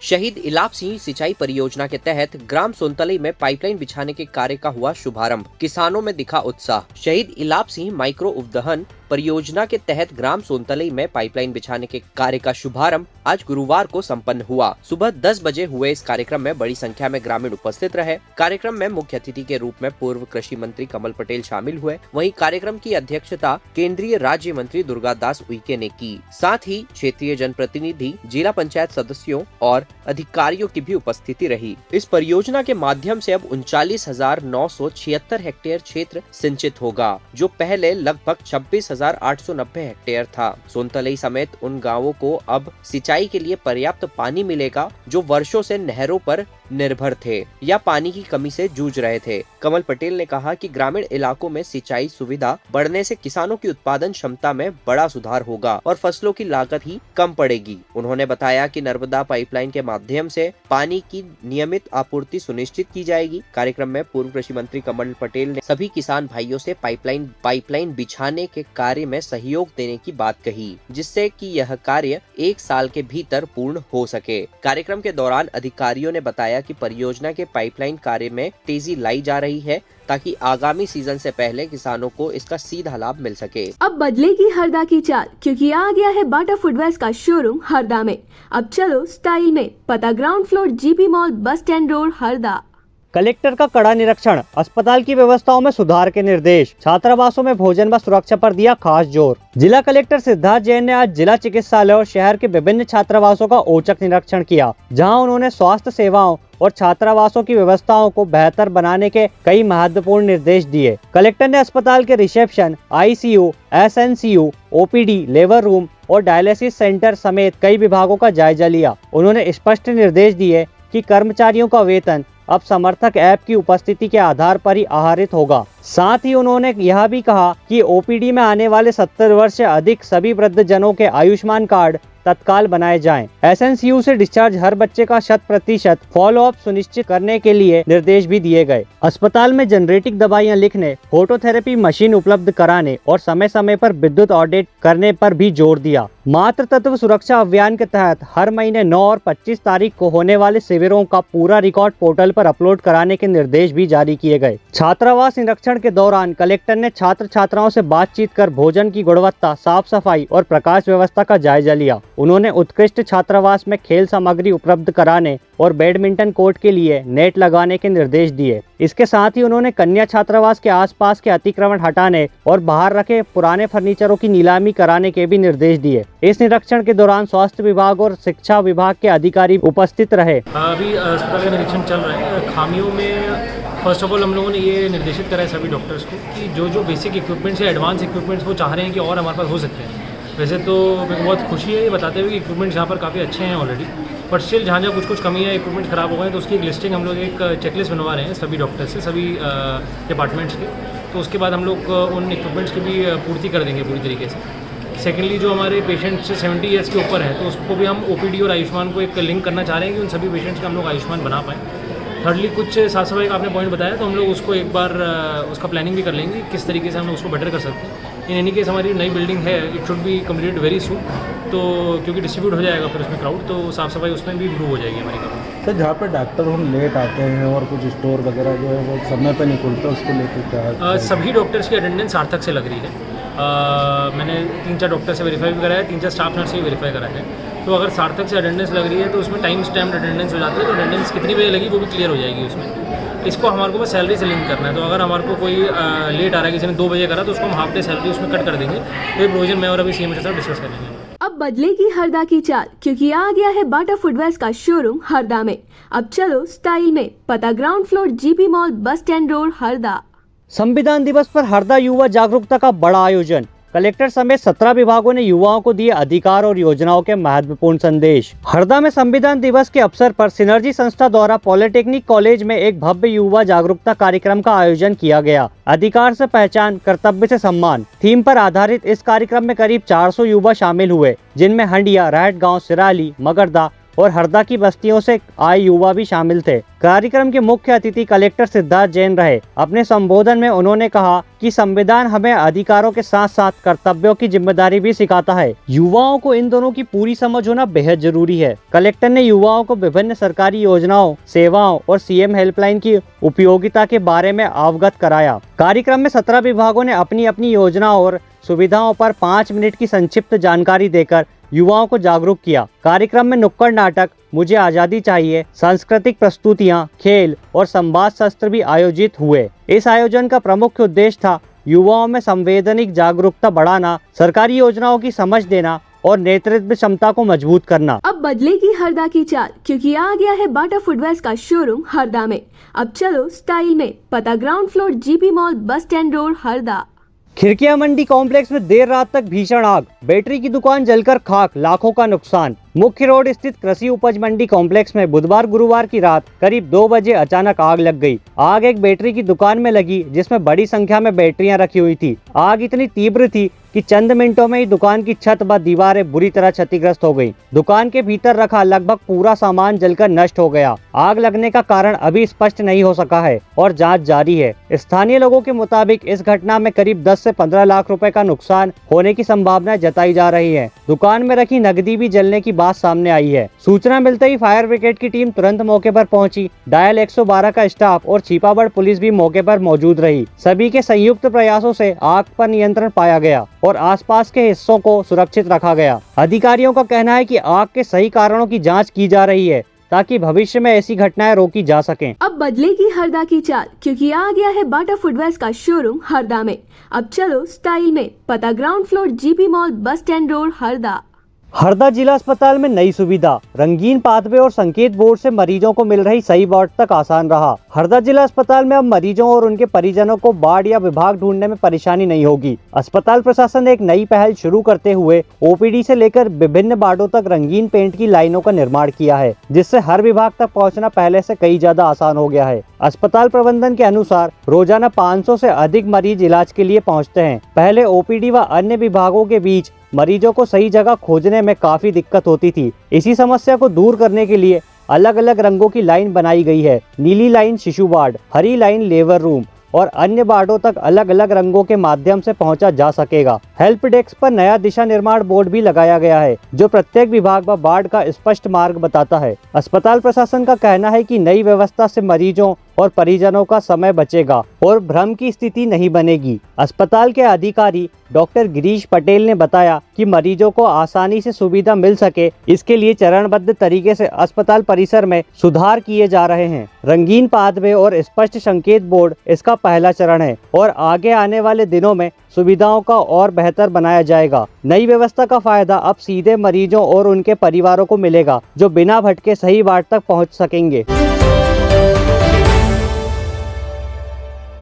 शहीद इलाप सिंह सिंचाई परियोजना के तहत ग्राम सोनतलई में पाइपलाइन बिछाने के कार्य का हुआ शुभारंभ। किसानों में दिखा उत्साह। शहीद इलाप सिंह माइक्रो उपदहन परियोजना के तहत ग्राम सोनतलई में पाइपलाइन बिछाने के कार्य का शुभारंभ आज गुरुवार को संपन्न हुआ। सुबह 10 बजे हुए इस कार्यक्रम में बड़ी संख्या में ग्रामीण उपस्थित रहे। कार्यक्रम में मुख्य अतिथि के रूप में पूर्व कृषि मंत्री कमल पटेल शामिल हुए। वहीं कार्यक्रम की अध्यक्षता केंद्रीय राज्य मंत्री दुर्गादास उइके ने की। साथ ही क्षेत्रीय जनप्रतिनिधि, जिला पंचायत सदस्यों और अधिकारियों की भी उपस्थिति रही। इस परियोजना के माध्यम से अब 39,976 हेक्टेयर क्षेत्र सिंचित होगा, जो पहले लगभग 26,890 हेक्टेयर था। सोनतलई समेत उन गांवों को अब सिंचाई के लिए पर्याप्त पानी मिलेगा, जो वर्षों से नहरों पर निर्भर थे या पानी की कमी से जूझ रहे थे। कमल पटेल ने कहा कि ग्रामीण इलाकों में सिंचाई सुविधा बढ़ने से किसानों की उत्पादन क्षमता में बड़ा सुधार होगा और फसलों की लागत ही कम पड़ेगी। उन्होंने बताया कि नर्मदा पाइपलाइन के माध्यम से पानी की नियमित आपूर्ति सुनिश्चित की जाएगी। कार्यक्रम में पूर्व कृषि मंत्री कमल पटेल ने सभी किसान भाइयों से पाइपलाइन बिछाने के कार्य में सहयोग देने की बात कही, जिससे कि यह कार्य 1 साल के भीतर पूर्ण हो सके। कार्यक्रम के दौरान अधिकारियों ने बताया कि परियोजना के पाइपलाइन कार्य में तेजी लाई जा रही है, ताकि आगामी सीजन से पहले किसानों को इसका सीधा लाभ मिल सके। अब बदलेगी हरदा की चाल, क्योंकि आ गया है बाटा फुटवेयर्स का शोरूम हरदा में। अब चलो स्टाइल में। पता ground floor GP mall, bus stand road, Harda. Collector का कड़ा निरीक्षण, अस्पताल की व्यवस्थाओं में सुधार के निर्देश। छात्रावासों में भोजन व सुरक्षा पर दिया खास जोर। जिला कलेक्टर सिद्धार्थ जैन ने आज जिला चिकित्सालय और शहर के विभिन्न छात्रावासों का औचक निरीक्षण किया, जहां उन्होंने स्वास्थ्य सेवाओं और छात्रावासों की व्यवस्थाओं को बेहतर बनाने के कई महत्वपूर्ण निर्देश दिए। कलेक्टर ने अस्पताल के reception, ICU, SNCU, OPD, labour room और डायलिसिस सेंटर समेत कई विभागों का जायजा लिया। उन्होंने स्पष्ट निर्देश दिए कि कर्मचारियों का वेतन अब समर्थक ऐप की उपस्थिति के आधार पर ही आहरित होगा। साथ ही उन्होंने यह भी कहा कि OPD में आने वाले 70 वर्ष से अधिक सभी वृद्धजनों के आयुष्मान कार्ड तत्काल बनाए जाएं। SNCU से डिस्चार्ज हर बच्चे का 100% फॉलोअप सुनिश्चित करने के लिए निर्देश भी दिए गए। अस्पताल में जेनरेटिक दवाइयां लिखने, फोटोथेरेपी मशीन उपलब्ध कराने और समय समय पर विद्युत ऑडिट करने पर भी जोर दिया। मातृ तत्व सुरक्षा अभियान के तहत हर महीने 9 और 25 तारीख को होने वाले शिविरों का पूरा रिकॉर्ड पोर्टल पर अपलोड कराने के निर्देश भी जारी किए गए। छात्रावास निरीक्षण के दौरान कलेक्टर ने छात्र छात्राओं से बातचीत कर भोजन की गुणवत्ता, साफ सफाई और प्रकाश व्यवस्था का जायजा लिया। उन्होंने उत्कृष्ट छात्रावास में खेल सामग्री उपलब्ध कराने और बैडमिंटन कोर्ट के लिए नेट लगाने के निर्देश दिए। इसके साथ ही उन्होंने कन्या छात्रावास के आसपास के अतिक्रमण हटाने और बाहर रखे पुराने फर्नीचरों की नीलामी कराने के भी निर्देश दिए। इस निरीक्षण के दौरान स्वास्थ्य विभाग और शिक्षा विभाग के अधिकारी उपस्थित रहे। अभी अस्पताल का निरीक्षण चल रहा है। खामियों में फर्स्ट ऑफ ऑल हम लोगों ने ये निर्देशित करा है सभी डॉक्टर्स को कि जो बेसिक इक्विपमेंट्स या एडवांस इक्विपमेंट्स वो चाह रहे हैं कि और हमारे पास हो सकते हैं। वैसे तो मेरे को बहुत खुशी है ये बताते हुए कि इक्विपमेंट्स यहाँ पर काफ़ी अच्छे हैं ऑलरेडी, बट स्टिल जहाँ कुछ कमी है, इक्विपमेंट ख़राब हो गए, तो उसकी एक लिस्टिंग हम लोग एक चेकलिस्ट बनवा रहे हैं सभी डॉक्टर्स से, सभी डिपार्टमेंट्स के। तो उसके बाद हम लोग उन इक्विपमेंट्स की भी पूर्ति कर देंगे पूरी तरीके से। सेकेंडली जो हमारे पेशेंट्स 70 ईयर्स के ऊपर हैं, तो उसको भी हम OPD और आयुष्मान को एक लिंक करना चाह रहे हैं कि उन सभी पेशेंट्स का हम लोग आयुष्मान बना पाएँ। थर्डली कुछ साफ सफाई का आपने पॉइंट बताया, तो हम लोग उसको एक बार उसका प्लानिंग भी कर लेंगे किस तरीके से हम लोग उसको बेटर कर सकते हैं। इन एनी केस हमारी नई बिल्डिंग है, it should be completed very soon, तो क्योंकि डिस्ट्रीब्यूट हो जाएगा फिर उसमें क्राउड, तो साफ़ सफाई उसमें भी इम्प्रूव हो जाएगी हमारी कंपनी। सर, जहाँ पे डॉक्टर हम लेट आते हैं और कुछ स्टोर वगैरह जो है वो समय पे नहीं खुलते, उसको लेकर क्या सभी डॉक्टर्स की अटेंडेंस सार्थक से लग रही है। मैंने 3-4 डॉक्टर से वेरीफाई भी कराया है, 3-4 स्टाफ नर्स से भी वेरीफाई करा है। तो अगर सार्थक से अटेंडेंस लग रही है तो उसमें टाइम स्टैम्प्ड अटेंडेंस हो जाती है, तो अटेंडेंस कितनी बजे लगी वो भी क्लियर हो जाएगी उसमें। इसको हमारे को बस सैलरी से लिंक करना है। तो अगर हमारे को कोई लेट आ रहा है, किसी ने 2 बजे करा, तो उसको हम हाफ डे सैलरी उसमें कट कर देंगे। तो प्रोविजन मैं और अभी CM के साथ डिस्कस करेंगे। अब बदलेगी हरदा की चाल, क्योंकि आ गया है बाटा फुटवेयर्स का शोरूम हरदा में। अब चलो स्टाइल में। पता ground floor GP mall, bus stand road, Harda. संविधान दिवस पर हरदा युवा जागरूकता का बड़ा आयोजन। कलेक्टर समेत 17 विभागों ने युवाओं को दिए अधिकार और योजनाओं के महत्वपूर्ण संदेश। हरदा में संविधान दिवस के अवसर पर सिनर्जी संस्था द्वारा पॉलिटेक्निक कॉलेज में एक भव्य युवा जागरूकता कार्यक्रम का आयोजन किया गया। अधिकार से पहचान, कर्तव्य से सम्मान थीम पर आधारित इस कार्यक्रम में करीब 400 युवा शामिल हुए, जिनमें हंडिया, रहट गाँव, सिराली, मगरदा, और हरदा की बस्तियों से आए युवा भी शामिल थे। कार्यक्रम के मुख्य अतिथि कलेक्टर सिद्धार्थ जैन रहे। अपने संबोधन में उन्होंने कहा कि संविधान हमें अधिकारों के साथ साथ कर्तव्यों की जिम्मेदारी भी सिखाता है। युवाओं को इन दोनों की पूरी समझ होना बेहद जरूरी है। कलेक्टर ने युवाओं को विभिन्न सरकारी योजनाओं, सेवाओं और सीएम हेल्पलाइन की उपयोगिता के बारे में अवगत कराया। कार्यक्रम में 17 विभागों ने अपनी अपनी योजनाओं और सुविधाओं पर 5 मिनट की संक्षिप्त जानकारी देकर युवाओं को जागरूक किया। कार्यक्रम में नुक्कड़ नाटक, मुझे आज़ादी चाहिए, सांस्कृतिक प्रस्तुतियां, खेल और संवाद सत्र भी आयोजित हुए। इस आयोजन का प्रमुख उद्देश्य था युवाओं में संवैधानिक जागरूकता बढ़ाना, सरकारी योजनाओं की समझ देना और नेतृत्व क्षमता को मजबूत करना। अब बदलेगी हरदा की चाल, क्योंकि आ गया है बाटा फुटवेयर्स का शोरूम हरदा में। अब चलो स्टाइल में, पता ground floor GP mall, bus stand road, Harda. खिड़किया मंडी कॉम्प्लेक्स में देर रात तक भीषण आग, बैटरी की दुकान जलकर खाक, लाखों का नुकसान। मुख्य रोड स्थित कृषि उपज मंडी कॉम्प्लेक्स में बुधवार गुरुवार की रात करीब 2 बजे अचानक आग लग गई। आग एक बैटरी की दुकान में लगी जिसमें बड़ी संख्या में बैटरियां रखी हुई थी। आग इतनी तीव्र थी कि चंद मिनटों में ही दुकान की छत व दीवारें बुरी तरह क्षतिग्रस्त हो गई। दुकान के भीतर रखा लगभग पूरा सामान जलकर नष्ट हो गया। आग लगने का कारण अभी स्पष्ट नहीं हो सका है और जांच जारी है। स्थानीय लोगों के मुताबिक इस घटना में करीब 10 से 15 लाख रुपए का नुकसान होने की संभावना जताई जा रही है। दुकान में रखी नकदी भी जलने की बात सामने आई है। सूचना मिलते ही फायर ब्रिगेड की टीम तुरंत मौके पर पहुंची। डायल 112 का स्टाफ और छिपाबड़ पुलिस भी मौके पर मौजूद रही। सभी के संयुक्त प्रयासों से आग पर नियंत्रण पाया गया और आसपास के हिस्सों को सुरक्षित रखा गया। अधिकारियों का कहना है कि आग के सही कारणों की जांच की जा रही है ताकि भविष्य में ऐसी घटनाएं रोकी जा सकें। अब बदलेगी हरदा की चाल, क्योंकि आ गया है बाटा फुटवेयर्स का शोरूम हरदा में। अब चलो स्टाइल में, पता ground floor GP mall, bus stand road, Harda. Harda जिला अस्पताल में नई सुविधा, रंगीन पाथवे और संकेत बोर्ड से मरीजों को मिल रही सही वार्ड तक आसान रहा। हरदा जिला अस्पताल में अब मरीजों और उनके परिजनों को वार्ड या विभाग ढूंढने में परेशानी नहीं होगी। अस्पताल प्रशासन ने एक नई पहल शुरू करते हुए ओपीडी से लेकर विभिन्न वार्डों तक रंगीन पेंट की लाइनों का निर्माण किया है, जिससे हर विभाग तक पहुँचना पहले से कई ज्यादा आसान हो गया है। अस्पताल प्रबंधन के अनुसार रोजाना 500 से अधिक मरीज इलाज के लिए पहुँचते हैं। पहले ओपीडी व अन्य विभागों के बीच मरीजों को सही जगह खोजने में काफी दिक्कत होती थी। इसी समस्या को दूर करने के लिए अलग अलग रंगों की लाइन बनाई गई है। नीली लाइन शिशु वार्ड, हरी लाइन लेबर रूम और अन्य वार्डों तक अलग अलग रंगों के माध्यम से पहुंचा जा सकेगा। हेल्प डेस्क पर नया दिशा निर्माण बोर्ड भी लगाया गया है जो प्रत्येक विभाग व वार्ड का स्पष्ट मार्ग बताता है। अस्पताल प्रशासन का कहना है कि नई व्यवस्था से मरीजों और परिजनों का समय बचेगा और भ्रम की स्थिति नहीं बनेगी। अस्पताल के अधिकारी डॉक्टर गिरीश पटेल ने बताया कि मरीजों को आसानी से सुविधा मिल सके, इसके लिए चरणबद्ध तरीके से अस्पताल परिसर में सुधार किए जा रहे हैं। रंगीन पाथवे और स्पष्ट संकेत बोर्ड इसका पहला चरण है और आगे आने वाले दिनों में सुविधाओं का और बेहतर बनाया जाएगा। नई व्यवस्था का फायदा अब सीधे मरीजों और उनके परिवारों को मिलेगा जो बिना भटके सही वार्ड तक पहुंच सकेंगे।